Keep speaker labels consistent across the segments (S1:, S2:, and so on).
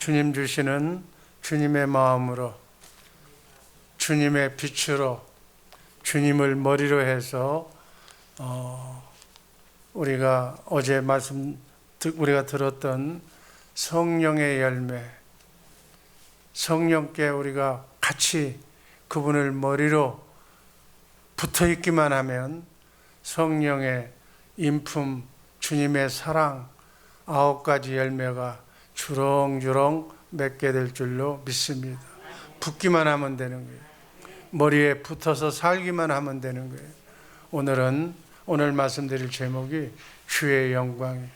S1: 주님 주시는 주님의 마음으로, 주님의 빛으로, 주님을 머리로 해서 우리가 어제 우리가 들었던 성령의 열매, 성령께 우리가 같이 그분을 머리로 붙어 있기만 하면 성령의 인품, 주님의 사랑 9가지 열매가 주렁주렁 맺게 될 줄로 믿습니다. 붙기만 하면 되는 거예요. 머리에 붙어서 살기만 하면 되는 거예요. 오늘 말씀드릴 제목이 주의 영광이에요.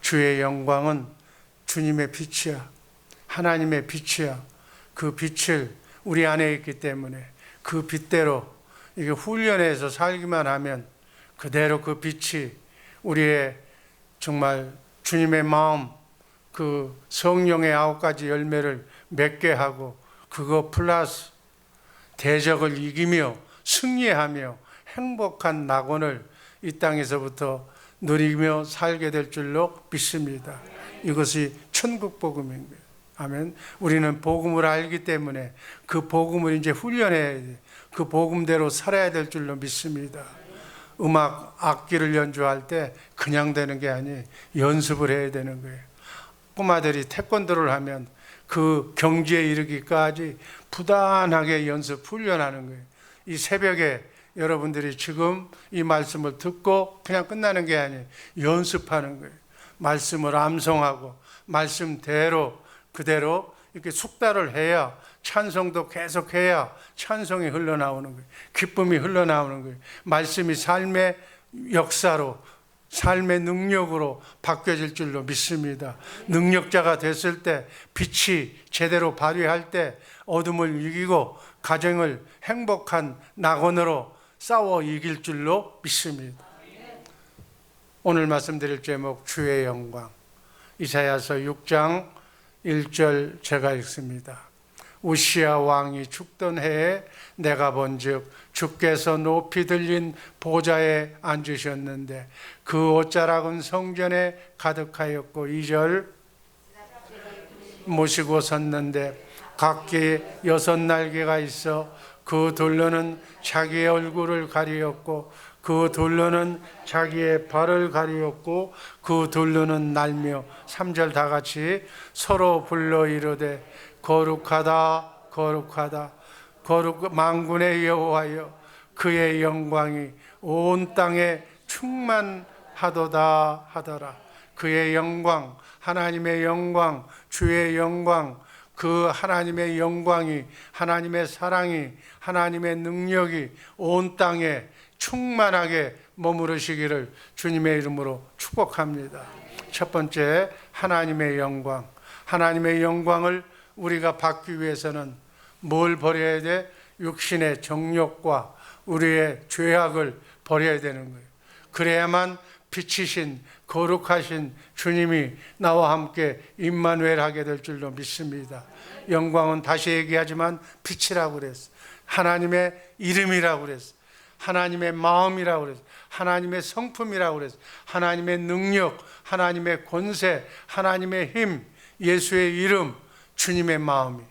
S1: 주의 영광은 주님의 빛이야. 하나님의 빛이야. 그 빛을 우리 안에 있기 때문에 그 빛대로 이게 훈련해서 살기만 하면 그대로 그 빛이 우리의 정말 주님의 마음, 그 성령의 9가지 열매를 맺게 하고, 그거 플러스 대적을 이기며 승리하며 행복한 낙원을 이 땅에서부터 누리며 살게 될 줄로 믿습니다. 이것이 천국 복음인 거예요. 아멘. 우리는 복음을 알기 때문에 그 복음을 이제 훈련해야 돼. 그 복음대로 살아야 될 줄로 믿습니다. 음악 악기를 연주할 때 그냥 되는 게 아니에요. 연습을 해야 되는 거예요. 꼬마들이 태권도를 하면 그 경지에 이르기까지 부단하게 연습 훈련하는 거예요. 이 새벽에 여러분들이 지금 이 말씀을 듣고 그냥 끝나는 게 아니에요. 연습하는 거예요. 말씀을 암송하고 말씀대로 그대로 이렇게 숙달을 해야, 찬송도 계속해야 찬송이 흘러나오는 거예요. 기쁨이 흘러나오는 거예요. 말씀이 삶의 역사로, 삶의 능력으로 바뀌어질 줄로 믿습니다. 능력자가 됐을 때, 빛이 제대로 발휘할 때 어둠을 이기고 가정을 행복한 낙원으로 싸워 이길 줄로 믿습니다. 오늘 말씀드릴 제목 주의 영광. 이사야서 6장 1절 제가 읽습니다. 우시야 왕이 죽던 해에 내가 본즉 주께서 높이 들린 보좌에 앉으셨는데 그 옷자락은 성전에 가득하였고, 2절 모시고 섰는데 각기 6날개가 있어 그 둘러는 자기의 얼굴을 가리었고 그 둘러는 자기의 발을 가리었고 그 둘러는 날며, 3절 다 같이 서로 불러 이르되 거룩하다 거룩하다 만군의 여호와여, 그의 영광이 온 땅에 충만하도다 하더라. 그의 영광, 하나님의 영광, 주의 영광, 그 하나님의 영광이, 하나님의 사랑이, 하나님의 능력이 온 땅에 충만하게 머무르시기를 주님의 이름으로 축복합니다. 첫 번째, 하나님의 영광. 하나님의 영광을 우리가 받기 위해서는 뭘 버려야 돼? 육신의 정욕과 우리의 죄악을 버려야 되는 거예요. 그래야만 빛이신 거룩하신 주님이 나와 함께 임마누엘 하게 될 줄로 믿습니다. 영광은 다시 얘기하지만 빛이라고 그랬어. 하나님의 이름이라고 그랬어. 하나님의 마음이라고 그랬어. 하나님의 성품이라고 그랬어. 하나님의 능력, 하나님의 권세, 하나님의 힘, 예수의 이름, 주님의 마음이.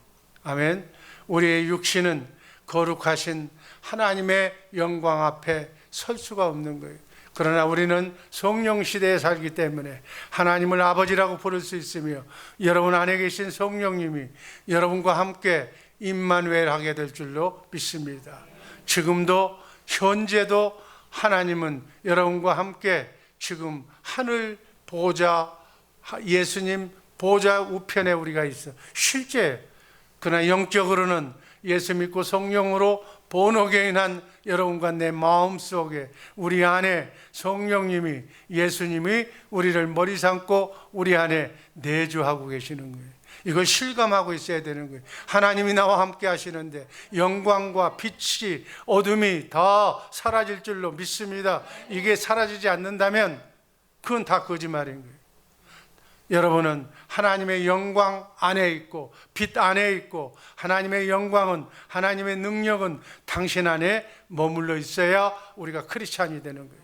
S1: 아멘. 우리의 육신은 거룩하신 하나님의 영광 앞에 설 수가 없는 거예요. 그러나 우리는 성령 시대에 살기 때문에 하나님을 아버지라고 부를 수 있으며, 여러분 안에 계신 성령님이 여러분과 함께 임마누엘 하게 될 줄로 믿습니다. 지금도 현재도 하나님은 여러분과 함께 지금 하늘 보좌, 예수님 보좌 우편에 우리가 있어. 실제. 그러나 영적으로는 예수 믿고 성령으로 본어게인한 여러분과 내 마음속에, 우리 안에 성령님이, 예수님이 우리를 머리 삼고 우리 안에 내주하고 계시는 거예요. 이걸 실감하고 있어야 되는 거예요. 하나님이 나와 함께 하시는데 영광과 빛이, 어둠이 다 사라질 줄로 믿습니다. 이게 사라지지 않는다면 그건 다 거짓말인 거예요. 여러분은 하나님의 영광 안에 있고 빛 안에 있고, 하나님의 영광은, 하나님의 능력은 당신 안에 머물러 있어야 우리가 크리스찬이 되는 거예요.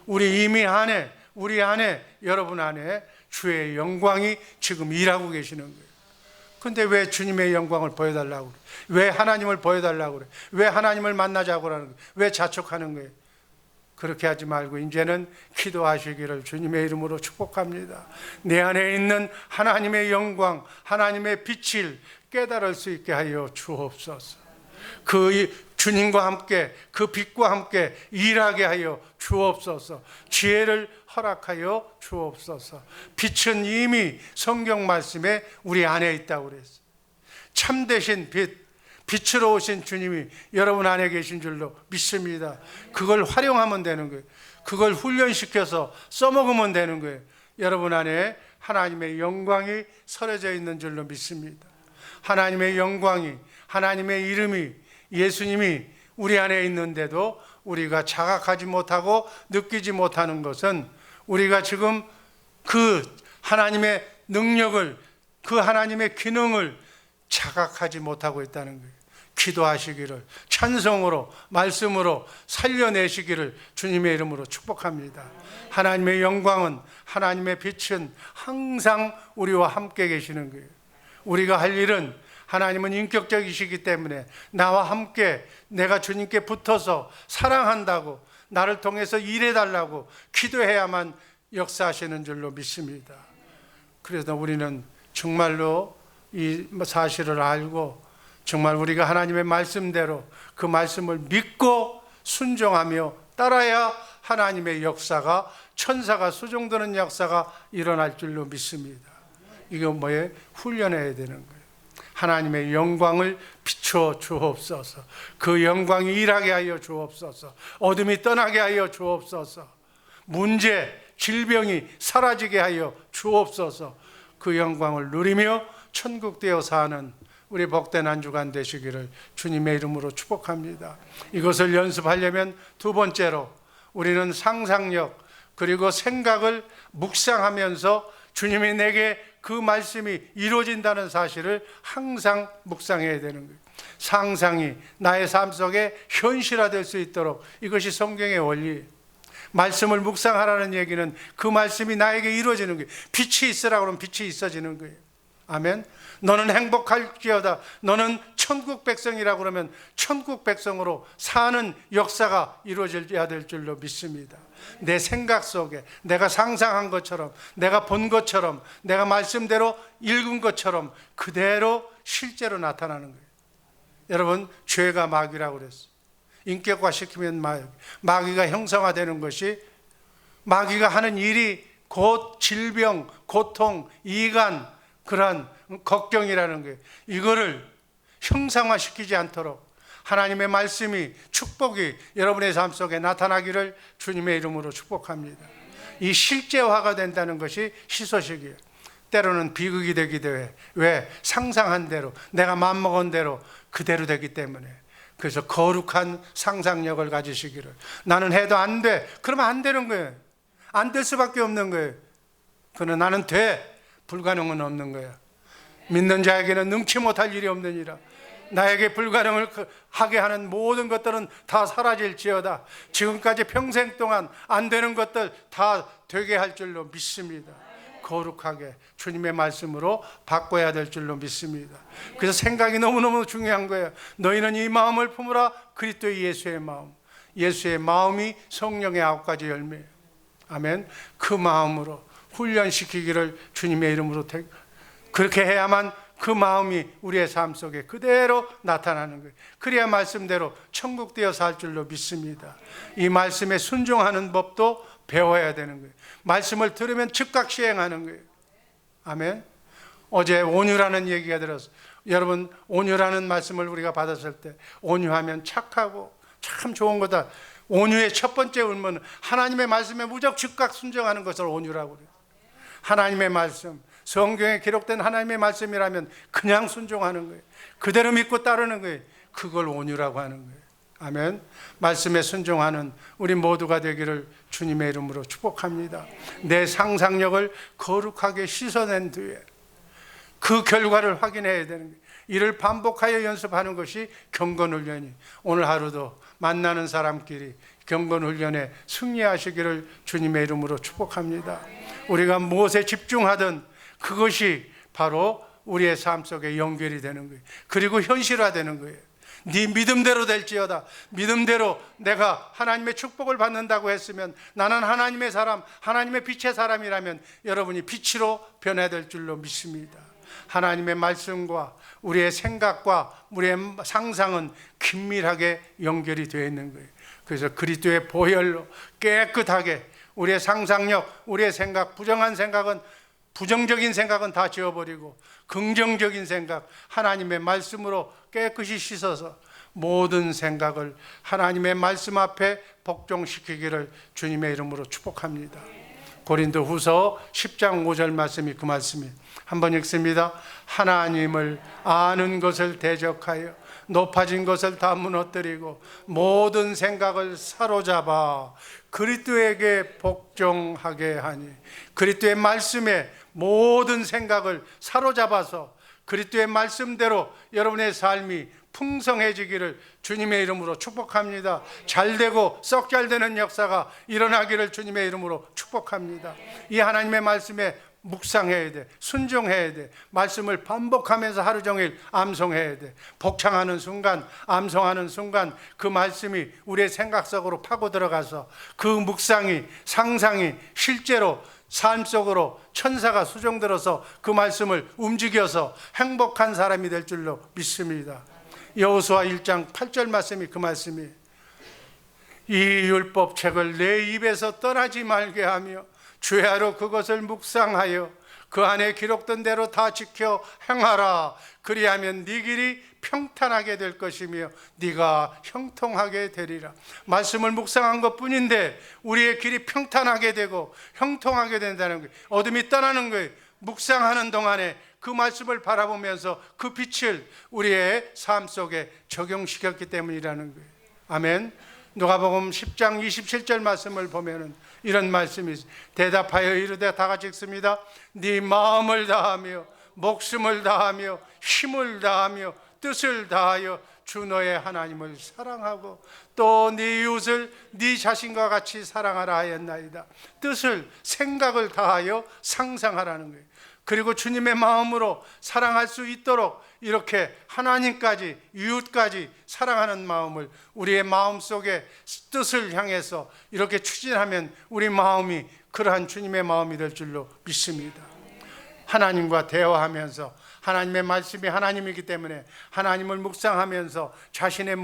S1: 우리 이미 안에, 우리 안에, 여러분 안에 주의 영광이 지금 일하고 계시는 거예요. 근데 왜 주님의 영광을 보여달라고 그래? 왜 하나님을 보여달라고 그래? 왜 하나님을 만나자고 하는 거예요? 왜 자촉하는 거예요? 그렇게 하지 말고 이제는 기도하시기를 주님의 이름으로 축복합니다. 내 안에 있는 하나님의 영광, 하나님의 빛을 깨달을 수 있게 하여 주옵소서. 그 주님과 함께, 그 빛과 함께 일하게 하여 주옵소서. 지혜를 허락하여 주옵소서. 빛은 이미 성경 말씀에 우리 안에 있다고 그랬어요. 참되신 빛, 빛으로 오신 주님이 여러분 안에 계신 줄로 믿습니다. 그걸 활용하면 되는 거예요. 그걸 훈련시켜서 써먹으면 되는 거예요. 여러분 안에 하나님의 영광이 서려져 있는 줄로 믿습니다. 하나님의 영광이, 하나님의 이름이, 예수님이 우리 안에 있는데도 우리가 자각하지 못하고 느끼지 못하는 것은 우리가 지금 그 하나님의 능력을, 그 하나님의 기능을 자각하지 못하고 있다는 거예요. 기도하시기를 찬송으로, 말씀으로 살려내시기를 주님의 이름으로 축복합니다. 하나님의 영광은, 하나님의 빛은 항상 우리와 함께 계시는 거예요. 우리가 할 일은, 하나님은 인격적이시기 때문에 나와 함께, 내가 주님께 붙어서 사랑한다고, 나를 통해서 일해달라고 기도해야만 역사하시는 줄로 믿습니다. 그래서 우리는 정말로 이 사실을 알고 정말 우리가 하나님의 말씀대로 그 말씀을 믿고 순종하며 따라야 하나님의 역사가, 천사가 수종드는 역사가 일어날 줄로 믿습니다. 이거 뭐예요? 훈련해야 되는 거예요. 하나님의 영광을 비춰 주옵소서. 그 영광이 일하게 하여 주옵소서. 어둠이 떠나게 하여 주옵소서. 문제, 질병이 사라지게 하여 주옵소서. 그 영광을 누리며 천국 되어 사는 우리 복된 한 주간 되시기를 주님의 이름으로 축복합니다. 이것을 연습하려면 두 번째로 우리는 상상력 그리고 생각을 묵상하면서 주님이 내게 그 말씀이 이루어진다는 사실을 항상 묵상해야 되는 거예요. 상상이 나의 삶 속에 현실화될 수 있도록, 이것이 성경의 원리. 말씀을 묵상하라는 얘기는 그 말씀이 나에게 이루어지는 거예요. 빛이 있으라 그러면 빛이 있어지는 거예요. 아멘. 너는 행복할지어다. 너는 천국 백성이라 그러면 천국 백성으로 사는 역사가 이루어져야 될 줄로 믿습니다. 내 생각 속에 내가 상상한 것처럼, 내가 본 것처럼, 내가 말씀대로 읽은 것처럼 그대로 실제로 나타나는 거예요. 여러분, 죄가 마귀라고 그랬어요. 인격화시키면 마귀가 형성화되는 것이, 마귀가 하는 일이 곧 질병, 고통, 이간, 그러한 걱정이라는 거예요. 이거를 형상화시키지 않도록 하나님의 말씀이, 축복이 여러분의 삶 속에 나타나기를 주님의 이름으로 축복합니다. 이 실제화가 된다는 것이 희소식이에요. 때로는 비극이 되기도 해. 왜? 상상한 대로, 내가 맘먹은 대로 그대로 되기 때문에. 그래서 거룩한 상상력을 가지시기를. 나는 해도 안 돼. 그러면 안 되는 거예요. 안 될 수밖에 없는 거예요. 그러나 나는 돼. 불가능은 없는 거야. 믿는 자에게는 능치 못할 일이 없느니라. 나에게 불가능을 하게 하는 모든 것들은 다 사라질지어다. 지금까지 평생 동안 안 되는 것들 다 되게 할 줄로 믿습니다. 거룩하게 주님의 말씀으로 바꿔야 될 줄로 믿습니다. 그래서 생각이 너무너무 중요한 거예요. 너희는 이 마음을 품으라. 그리스도 예수의 마음. 예수의 마음이 성령의 9가지 열매예요. 아멘. 그 마음으로 훈련시키기를 주님의 이름으로, 그렇게 해야만 그 마음이 우리의 삶 속에 그대로 나타나는 거예요. 그래야 말씀대로 천국 되어 살 줄로 믿습니다. 이 말씀에 순종하는 법도 배워야 되는 거예요. 말씀을 들으면 즉각 시행하는 거예요. 아멘. 어제 온유라는 얘기가 들었어요. 여러분, 온유라는 말씀을 우리가 받았을 때, 온유하면 착하고 참 좋은 거다. 온유의 첫 번째 의무는 하나님의 말씀에 무조건 즉각 순종하는 것을 온유라고 그래요. 하나님의 말씀, 성경에 기록된 하나님의 말씀이라면 그냥 순종하는 거예요. 그대로 믿고 따르는 거예요. 그걸 온유라고 하는 거예요. 아멘. 말씀에 순종하는 우리 모두가 되기를 주님의 이름으로 축복합니다. 내 상상력을 거룩하게 씻어낸 뒤에 그 결과를 확인해야 되는 거예요. 이를 반복하여 연습하는 것이 경건훈련이, 오늘 하루도 만나는 사람끼리 경건훈련에 승리하시기를 주님의 이름으로 축복합니다. 우리가 무엇에 집중하든 그것이 바로 우리의 삶 속에 연결이 되는 거예요. 그리고 현실화되는 거예요. 네 믿음대로 될지어다. 믿음대로 내가 하나님의 축복을 받는다고 했으면, 나는 하나님의 사람, 하나님의 빛의 사람이라면 여러분이 빛으로 변화될 줄로 믿습니다. 하나님의 말씀과 우리의 생각과 우리의 상상은 긴밀하게 연결이 되어 있는 거예요. 그래서 그리스도의 보혈로 깨끗하게 우리의 상상력, 우리의 생각, 부정적인 생각은 다 지워버리고 긍정적인 생각, 하나님의 말씀으로 깨끗이 씻어서 모든 생각을 하나님의 말씀 앞에 복종시키기를 주님의 이름으로 축복합니다. 고린도후서 10장 5절 말씀이 그 말씀이에요. 한번 읽습니다. 하나님을 아는 것을 대적하여 높아진 것을 다 무너뜨리고 모든 생각을 사로잡아 그리스도에게 복종하게 하니, 그리스도의 말씀에 모든 생각을 사로잡아서 그리스도의 말씀대로 여러분의 삶이 풍성해지기를 주님의 이름으로 축복합니다. 잘되고 썩 잘되는 역사가 일어나기를 주님의 이름으로 축복합니다. 이 하나님의 말씀에 묵상해야 돼. 순종해야 돼. 말씀을 반복하면서 하루 종일 암송해야 돼. 복창하는 순간, 암송하는 순간 그 말씀이 우리의 생각 속으로 파고 들어가서 그 묵상이, 상상이 실제로 삶 속으로 천사가 수종들어서 그 말씀을 움직여서 행복한 사람이 될 줄로 믿습니다. 여호수아 1장 8절 말씀이 그 말씀이, 이 율법책을 내 입에서 떠나지 말게 하며 주야로 그것을 묵상하여 그 안에 기록된 대로 다 지켜 행하라. 그리하면 네 길이 평탄하게 될 것이며 네가 형통하게 되리라. 말씀을 묵상한 것뿐인데 우리의 길이 평탄하게 되고 형통하게 된다는 거예요. 어둠이 떠나는 거예요. 묵상하는 동안에 그 말씀을 바라보면서 그 빛을 우리의 삶 속에 적용시켰기 때문이라는 거예요. 아멘. 누가복음 10장 27절 말씀을 보면은 이런 말씀이 있어요. 대답하여 이르되, 다 같이 읽습니다. 네 마음을 다하며 목숨을 다하며 힘을 다하며 뜻을 다하여 주 너의 하나님을 사랑하고 또 네 이웃을 네 자신과 같이 사랑하라 하였나이다. 뜻을, 생각을 다하여 상상하라는 거예요. 그리고 주님의 마음으로 사랑할 수 있도록 이렇게 하나님까지 이웃까지 사랑하는 마음을 우리의 마음속에 뜻을 향해서 이렇게 추진하면 우리 마음이 그러한 주님의 마음이 될 줄로 믿습니다. 하나님과 대화하면서, 하나님의 말씀이 하나님이기 때문에 하나님을 묵상하면서 자신의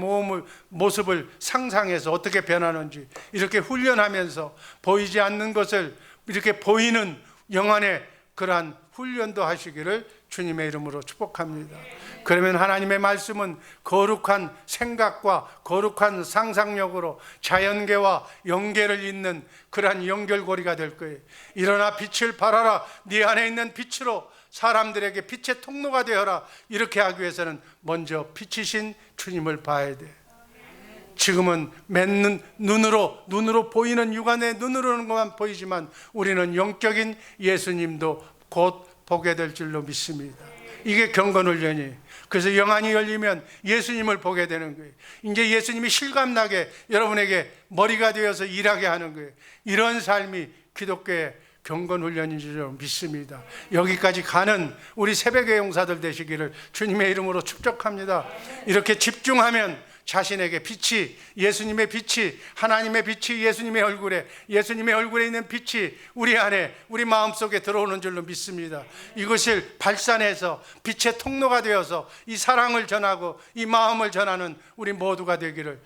S1: 모습을 상상해서 어떻게 변하는지 이렇게 훈련하면서 보이지 않는 것을 이렇게 보이는 영안의 그러한 훈련도 하시기를 주님의 이름으로 축복합니다. 그러면 하나님의 말씀은 거룩한 생각과 거룩한 상상력으로 자연계와 연계를 잇는 그러한 연결고리가 될 거예요. 일어나 빛을 발하라. 네 안에 있는 빛으로 사람들에게 빛의 통로가 되어라. 이렇게 하기 위해서는 먼저 빛이신 주님을 봐야 돼. 지금은 맨 눈으로 보이는 육안의 눈으로는 것만 보이지만 우리는 영적인 예수님도 곧 보게 될 줄로 믿습니다. 이게 경건훈련이에요. 그래서 영안이 열리면 예수님을 보게 되는 거예요. 이제 예수님이 실감나게 여러분에게 머리가 되어서 일하게 하는 거예요. 이런 삶이 기독교의 경건훈련인 줄 믿습니다. 여기까지 가는 우리 새벽의 용사들 되시기를 주님의 이름으로 축복합니다. 이렇게 집중하면 자신에게 빛이, 예수님의 빛이, 하나님의 빛이 예수님의 얼굴에 있는 빛이 우리 안에, 우리 마음속에 들어오는 줄로 믿습니다. 이것을 발산해서 빛의 통로가 되어서 이 사랑을 전하고 이 마음을 전하는 우리 모두가 되기를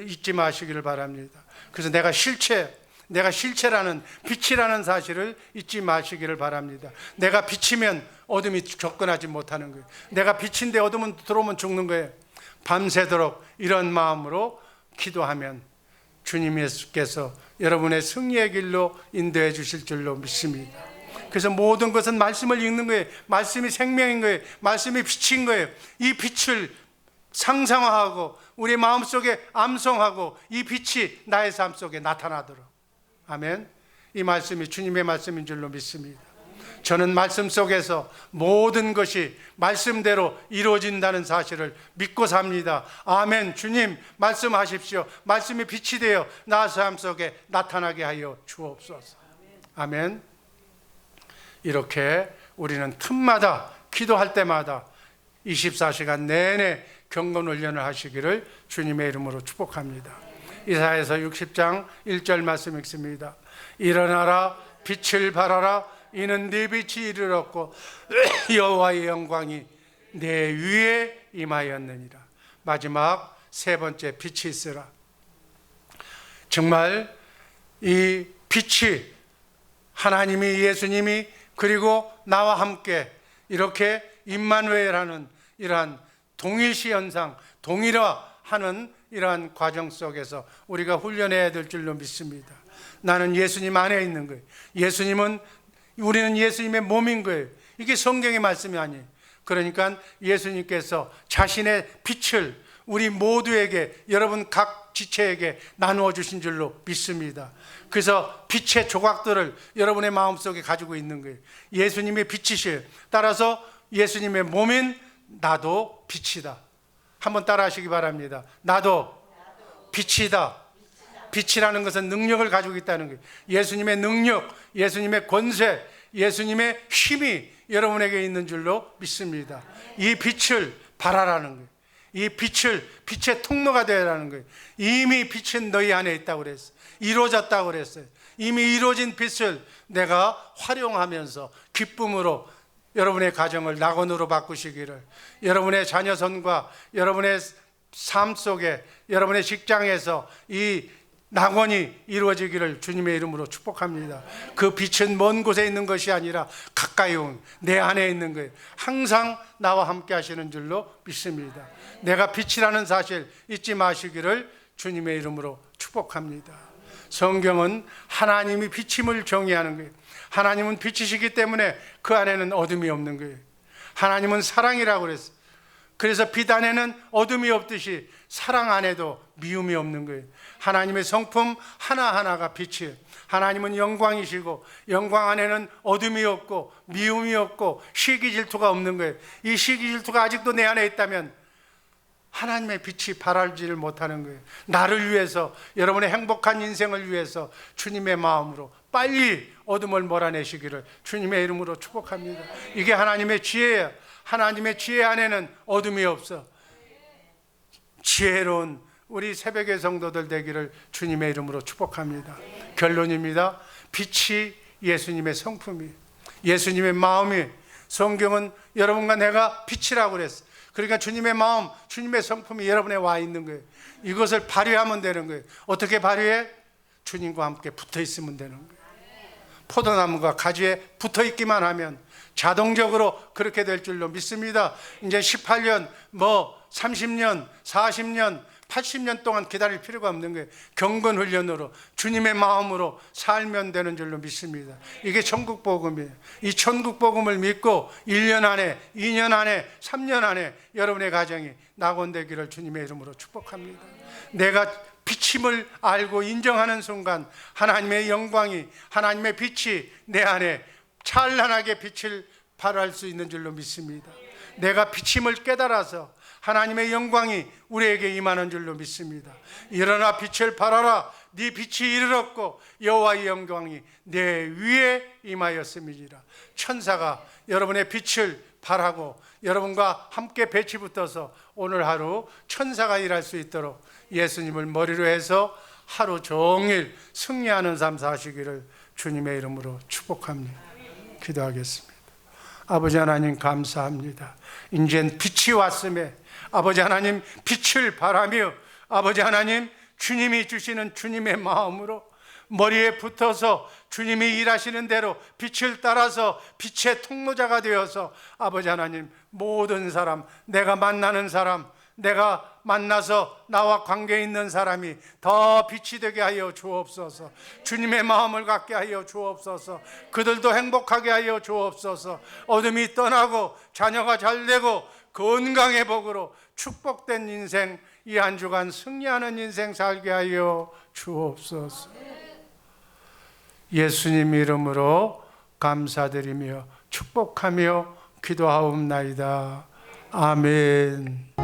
S1: 잊지 마시기를 바랍니다. 그래서 내가 실체라는, 빛이라는 사실을 잊지 마시기를 바랍니다. 내가 빛이면 어둠이 접근하지 못하는 거예요. 내가 빛인데 어둠은 들어오면 죽는 거예요. 밤새도록 이런 마음으로 기도하면 주님께서 여러분의 승리의 길로 인도해 주실 줄로 믿습니다. 그래서 모든 것은 말씀을 읽는 거예요. 말씀이 생명인 거예요. 말씀이 빛인 거예요. 이 빛을 상상화하고 우리 마음속에 암송하고 이 빛이 나의 삶 속에 나타나도록. 아멘. 이 말씀이 주님의 말씀인 줄로 믿습니다. 저는 말씀 속에서 모든 것이 말씀대로 이루어진다는 사실을 믿고 삽니다. 아멘. 주님 말씀하십시오. 말씀이 빛이 되어 나 삶 속에 나타나게 하여 주옵소서. 아멘. 이렇게 우리는 틈마다 기도할 때마다 24시간 내내 경건 훈련을 하시기를 주님의 이름으로 축복합니다. 이사야서 60장 1절 말씀 읽습니다. 일어나라, 빛을 발하라. 이는 네 빛이 이르렀고 여호와의 영광이 내 위에 임하였느니라. 마지막 세 번째, 빛이 있으라. 정말 이 빛이 하나님이, 예수님이, 그리고 나와 함께 이렇게 임마누엘하는 이러한 동일시 현상, 동일화하는 이러한 과정 속에서 우리가 훈련해야 될 줄로 믿습니다. 나는 예수님 안에 있는 거예요. 우리는 예수님의 몸인 거예요. 이게 성경의 말씀이 아니에요. 그러니까 예수님께서 자신의 빛을 우리 모두에게, 여러분 각 지체에게 나누어 주신 줄로 믿습니다. 그래서 빛의 조각들을 여러분의 마음속에 가지고 있는 거예요. 예수님의 빛이시에요. 따라서 예수님의 몸인 나도 빛이다. 한번 따라 하시기 바랍니다. 나도 빛이다. 빛이라는 것은 능력을 가지고 있다는 거예요. 예수님의 능력, 예수님의 권세, 예수님의 힘이 여러분에게 있는 줄로 믿습니다. 이 빛을 발하라는 거예요. 이 빛의 통로가 되라는 거예요. 이미 빛은 너희 안에 있다고 그랬어요. 이루어졌다고 그랬어요. 이미 이루어진 빛을 내가 활용하면서 기쁨으로 여러분의 가정을 낙원으로 바꾸시기를, 여러분의 자녀선과 여러분의 삶 속에, 여러분의 직장에서 이 낙원이 이루어지기를 주님의 이름으로 축복합니다. 그 빛은 먼 곳에 있는 것이 아니라 가까이 온 내 안에 있는 거예요. 항상 나와 함께 하시는 줄로 믿습니다. 내가 빛이라는 사실 잊지 마시기를 주님의 이름으로 축복합니다. 성경은 하나님이 빛임을 정의하는 거예요. 하나님은 빛이시기 때문에 그 안에는 어둠이 없는 거예요. 하나님은 사랑이라고 그랬어요. 그래서 빛 안에는 어둠이 없듯이 사랑 안에도 미움이 없는 거예요. 하나님의 성품 하나하나가 빛이에요. 하나님은 영광이시고 영광 안에는 어둠이 없고 미움이 없고 시기 질투가 없는 거예요. 이 시기 질투가 아직도 내 안에 있다면 하나님의 빛이 발하지를 못하는 거예요. 나를 위해서, 여러분의 행복한 인생을 위해서 주님의 마음으로 빨리 어둠을 몰아내시기를 주님의 이름으로 축복합니다. 이게 하나님의 지혜예요. 하나님의 지혜 안에는 어둠이 없어. 지혜로운 우리 새벽의 성도들 되기를 주님의 이름으로 축복합니다. 결론입니다. 빛이 예수님의 성품이, 예수님의 마음이, 성경은 여러분과 내가 빛이라고 그랬어요. 그러니까 주님의 마음, 주님의 성품이 여러분에 와 있는 거예요. 이것을 발휘하면 되는 거예요. 어떻게 발휘해? 주님과 함께 붙어 있으면 되는 거예요. 포도나무가 가지에 붙어 있기만 하면 자동적으로 그렇게 될 줄로 믿습니다. 이제 18년, 30년, 40년, 80년 동안 기다릴 필요가 없는 거예요. 경건 훈련으로 주님의 마음으로 살면 되는 줄로 믿습니다. 이게 천국 복음이에요. 이 천국 복음을 믿고 1년 안에, 2년 안에, 3년 안에 여러분의 가정이 낙원되기를 주님의 이름으로 축복합니다. 내가 빛임을 알고 인정하는 순간 하나님의 영광이, 하나님의 빛이 내 안에 찬란하게 빛을 발할 수 있는 줄로 믿습니다. 내가 빛임을 깨달아서 하나님의 영광이 우리에게 임하는 줄로 믿습니다. 일어나 빛을 발하라. 네 빛이 이르렀고 여호와의 영광이 내 위에 임하였음이니라. 천사가 여러분의 빛을 발하고 여러분과 함께 배치 붙어서 오늘 하루 천사가 일할 수 있도록 예수님을 머리로 해서 하루 종일 승리하는 삶 사시기를 주님의 이름으로 축복합니다. 기도하겠습니다. 아버지 하나님 감사합니다. 이젠 빛이 왔음에 아버지 하나님 빛을 발하며 아버지 하나님 주님이 주시는 주님의 마음으로 머리에 붙어서 주님이 일하시는 대로 빛을 따라서 빛의 통로자가 되어서 아버지 하나님 모든 사람, 내가 만나는 사람, 내가 만나서 나와 관계 있는 사람이 더 빛이 되게 하여 주옵소서. 주님의 마음을 갖게 하여 주옵소서. 그들도 행복하게 하여 주옵소서. 어둠이 떠나고 자녀가 잘되고 건강의 복으로 축복된 인생, 이 한 주간 승리하는 인생 살게 하여 주옵소서. 예수님 이름으로 감사드리며 축복하며 기도하옵나이다. 아멘.